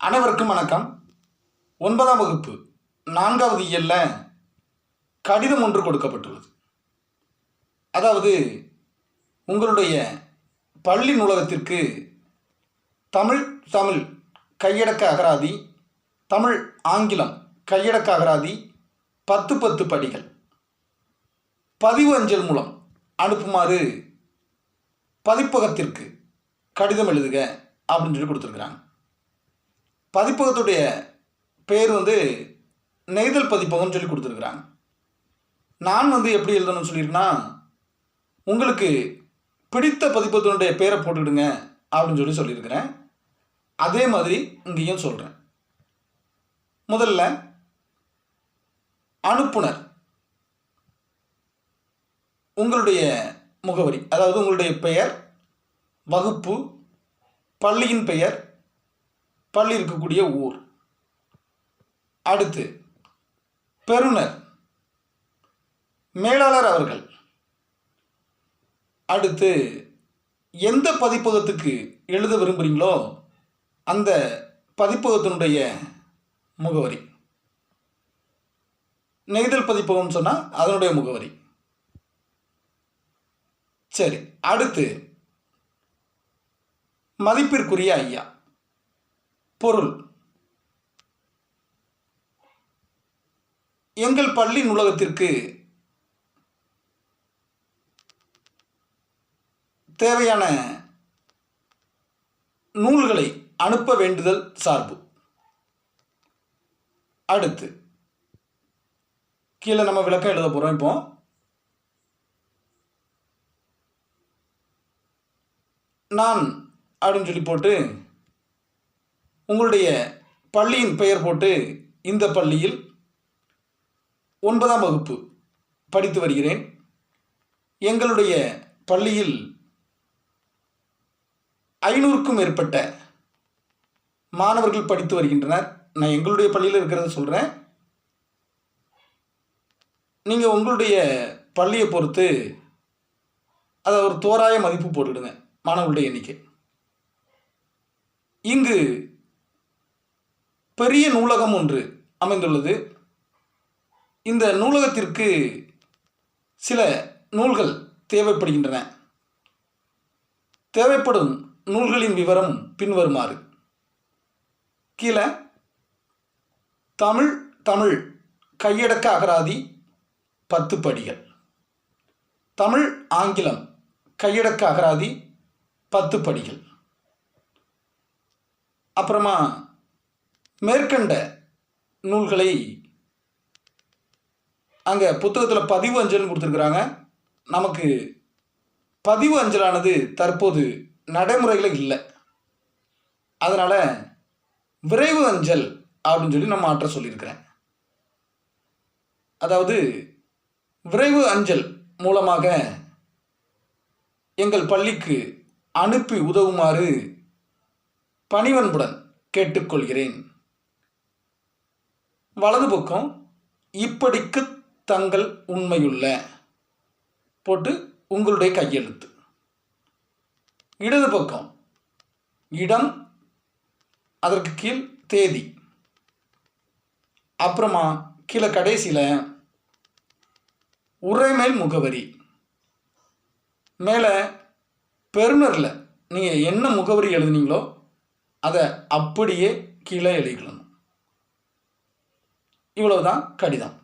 அனைவருக்கும் வணக்கம். 9ஆம் வகுப்பு 4வது இயலில் கடிதம் ஒன்று கொடுக்கப்பட்டுள்ளது. அதாவது உங்களுடைய பள்ளி நூலகத்திற்கு தமிழ் கையடக்க அகராதி, தமிழ் ஆங்கிலம் கையடக்க அகராதி 10 படிகள் பதிவு அஞ்சல் மூலம் அனுப்புமாறு பதிப்பகத்திற்கு கடிதம் எழுதுக அப்படின்னு சொல்லி கொடுத்துருக்குறாங்க. பதிப்பகத்துடைய பேர் நெய்தல் பதிப்பகம்னு சொல்லி கொடுத்துருக்குறாங்க. நான் எப்படி எழுதணும்னு சொல்லியிருக்கேன்னா, உங்களுக்கு பிடித்த பதிப்பகத்தினுடைய பேரை போட்டுக்கிடுங்க அப்படின்னு சொல்லியிருக்கிறேன். அதே மாதிரி இங்கேயும் சொல்கிறேன். முதல்ல அனுப்புனர் உங்களுடைய முகவரி, அதாவது உங்களுடைய பெயர், வகுப்பு, பள்ளியின் பெயர், பள்ளி இருக்கக்கூடிய ஊர். அடுத்து பெறுநர் மேலாளர் அவர்கள். அடுத்து எந்த பதிப்பகத்துக்கு எழுத விரும்புகிறீங்களோ அந்த பதிப்பகத்தினுடைய முகவரி. நெய்தல் பதிப்பகம் சொன்னால் அதனுடைய முகவரி. சரி, அடுத்து மதிப்பிற்குரிய ஐயா. பொருள்: எங்கள் பள்ளி நூலகத்திற்கு தேவையான நூல்களை அனுப்ப வேண்டுதல் சார்பு. அடுத்து கீழே நம்ம விளக்கம் எழுத போகிறோம். இப்போ நான் அப்படின்னு சொல்லி போட்டு உங்களுடைய பள்ளியின் பெயர் போட்டு, இந்த பள்ளியில் 9ஆம் வகுப்பு படித்து வருகிறேன். எங்களுடைய பள்ளியில் 500க்கும் மேற்பட்ட மாணவர்கள் படித்து வருகின்றனர். நான் எங்களுடைய பள்ளியில் இருக்கிறத சொல்கிறேன். நீங்கள் உங்களுடைய பள்ளியை பொறுத்து அதை ஒரு தோராய மதிப்பு போட்டுடுங்க, மாணவர்களுடைய எண்ணிக்கை. இங்கு பெரிய நூலகம் ஒன்று அமைந்துள்ளது. இந்த நூலகத்திற்கு சில நூல்கள் தேவைப்படுகின்றன. தேவைப்படும் நூல்களின் விவரம் பின்வருமாறு. கீழே தமிழ் கையடக்க அகராதி 10 படிகள், தமிழ் ஆங்கிலம் கையடக்க அகராதி 10 படிகள், அப்புறமா மேற்கண்ட நூல்களை அங்கே புத்தகத்தில் பதிவு அஞ்சல்னு கொடுத்துருக்குறாங்க. நமக்கு பதிவு அஞ்சலானது தற்போது நடைமுறையில் இல்லை. அதனால் விரைவு அஞ்சல் அப்படின்னு சொல்லி நம்ம மாற்ற சொல்லியிருக்கிறேன். அதாவது விரைவு அஞ்சல் மூலமாக எங்கள் பள்ளிக்கு அனுப்பி உதவுமாறு பணிவன்புடன் கேட்டுக்கொள்கிறேன். வலது பக்கம் இப்படிக்கு தங்கள் உண்மையுள்ள போட்டு உங்களுடைய கையெழுத்து. இடது பக்கம் இடம், அதற்கு கீழ் தேதி, அப்புறமா கீழே கடைசியில் உரைமேல் முகவரி. மேலே பெறுநரில் நீங்கள் என்ன முகவரி எழுதுனீங்களோ அதை அப்படியே கீழே எழுதிக்கணும். இவ்வளவுதான் கடிதம்.